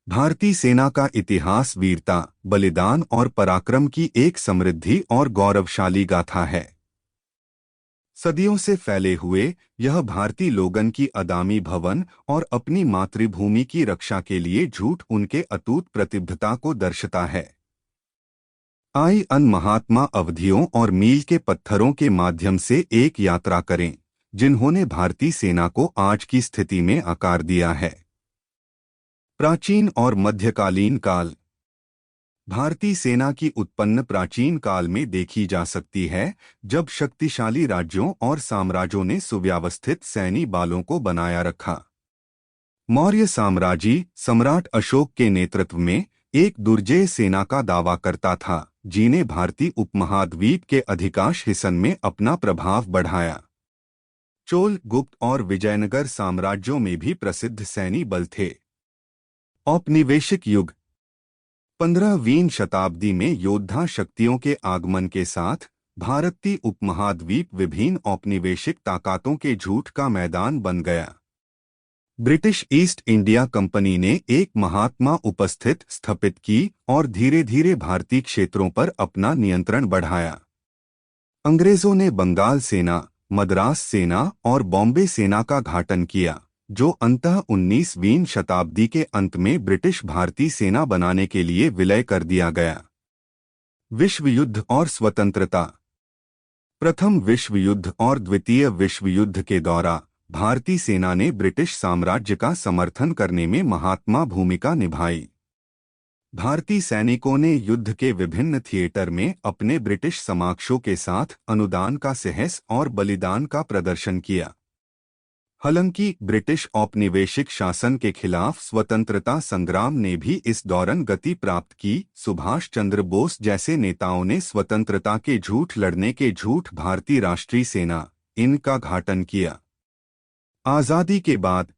भारतीय सेना का इतिहास वीरता, बलिदान और पराक्रम की एक समृद्धि और गौरवशाली गाथा है। सदियों से फैले हुए यह भारतीय लोगन की अदामी भवन और अपनी मातृभूमि की रक्षा के लिए झूठ उनके अटूट प्रतिबद्धता को दर्शाता है। आई अन महात्मा अवधियों और मील के पत्थरों के माध्यम से एक यात्रा करें, जिन्होंने भारतीय सेना को आज की स्थिति में आकार दिया है। प्राचीन और मध्यकालीन काल। भारतीय सेना की उत्पन्न प्राचीन काल में देखी जा सकती है, जब शक्तिशाली राज्यों और साम्राज्यों ने सुव्यवस्थित सैन्य बलों को बनाया रखा। मौर्य साम्राज्य सम्राट अशोक के नेतृत्व में एक दुर्जेय सेना का दावा करता था, जिन्हें भारतीय उपमहाद्वीप के अधिकांश हिस्सों में अपना प्रभाव बढ़ाया। चोल, गुप्त और विजयनगर साम्राज्यों में भी प्रसिद्ध सैन्य बल थे। औपनिवेशिक युग। 15वीं शताब्दी में योद्धा शक्तियों के आगमन के साथ भारतीय उपमहाद्वीप विभिन्न औपनिवेशिक ताकतों के झूठ का मैदान बन गया। ब्रिटिश ईस्ट इंडिया कंपनी ने एक महात्मा उपस्थित स्थापित की और धीरे धीरे भारतीय क्षेत्रों पर अपना नियंत्रण बढ़ाया। अंग्रेजों ने बंगाल सेना, मद्रास सेना और बॉम्बे सेना का गठन किया, जो अंततः 19वीं शताब्दी के अंत में ब्रिटिश भारतीय सेना बनाने के लिए विलय कर दिया गया। विश्व युद्ध और स्वतंत्रता। प्रथम विश्व युद्ध और द्वितीय विश्व युद्ध के दौरान भारतीय सेना ने ब्रिटिश साम्राज्य का समर्थन करने में महत्वपूर्ण भूमिका निभाई। भारतीय सैनिकों ने युद्ध के विभिन्न थिएटर में अपने ब्रिटिश समकक्षों के साथ अनुदान का साहस और बलिदान का प्रदर्शन किया। हालांकि ब्रिटिश औपनिवेशिक शासन के खिलाफ स्वतंत्रता संग्राम ने भी इस दौरान गति प्राप्त की। सुभाष चंद्र बोस जैसे नेताओं ने स्वतंत्रता के झूठ लड़ने के झूठ भारतीय राष्ट्रीय सेना इनका गठन किया। आज़ादी के बाद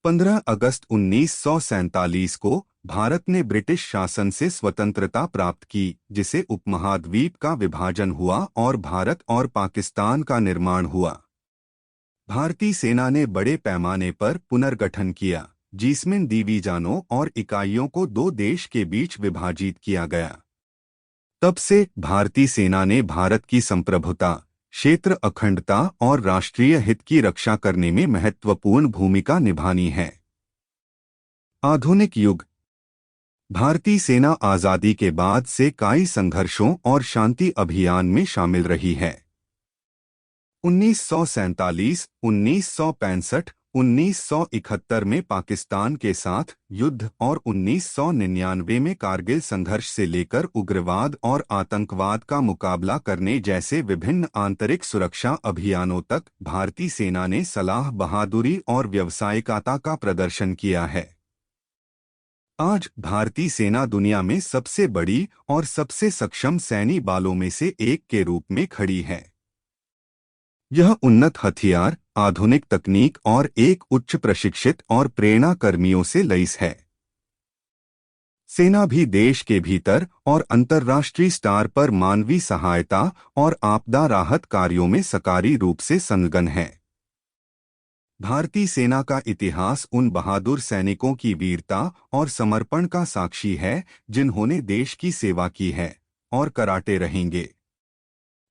15 अगस्त 1947 को भारत ने ब्रिटिश शासन से स्वतंत्रता प्राप्त की, जिसे उपमहाद्वीप का विभाजन हुआ और भारत और पाकिस्तान का निर्माण हुआ। भारतीय सेना ने बड़े पैमाने पर पुनर्गठन किया, जिसमें डिवीजनों और इकाइयों को दो देश के बीच विभाजित किया गया। तब से भारतीय सेना ने भारत की संप्रभुता, क्षेत्र अखंडता और राष्ट्रीय हित की रक्षा करने में महत्वपूर्ण भूमिका निभानी है। आधुनिक युग। भारतीय सेना आज़ादी के बाद से कई संघर्षों और शांति अभियान में शामिल रही है। 1947, 1965, 1971 में पाकिस्तान के साथ युद्ध और 1999 में कारगिल संघर्ष से लेकर उग्रवाद और आतंकवाद का मुकाबला करने जैसे विभिन्न आंतरिक सुरक्षा अभियानों तक भारतीय सेना ने सलाह बहादुरी और व्यावसायिकता का प्रदर्शन किया है। आज भारतीय सेना दुनिया में सबसे बड़ी और सबसे सक्षम सैन्य बलों में से एक के रूप में खड़ी है। यह उन्नत हथियार, आधुनिक तकनीक और एक उच्च प्रशिक्षित और प्रेरणा कर्मियों से लैस है। सेना भी देश के भीतर और अंतर्राष्ट्रीय स्तर पर मानवीय सहायता और आपदा राहत कार्यों में सक्रिय रूप से संलग्न है। भारतीय सेना का इतिहास उन बहादुर सैनिकों की वीरता और समर्पण का साक्षी है, जिन्होंने देश की सेवा की है और कराटे रहेंगे।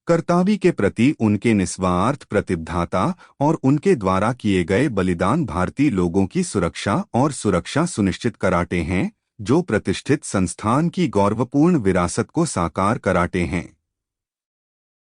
कर्तव्य के प्रति उनके निस्वार्थ प्रतिबद्धता और उनके द्वारा किए गए बलिदान भारतीय लोगों की सुरक्षा सुनिश्चित कराते हैं, जो प्रतिष्ठित संस्थान की गौरवपूर्ण विरासत को साकार कराते हैं।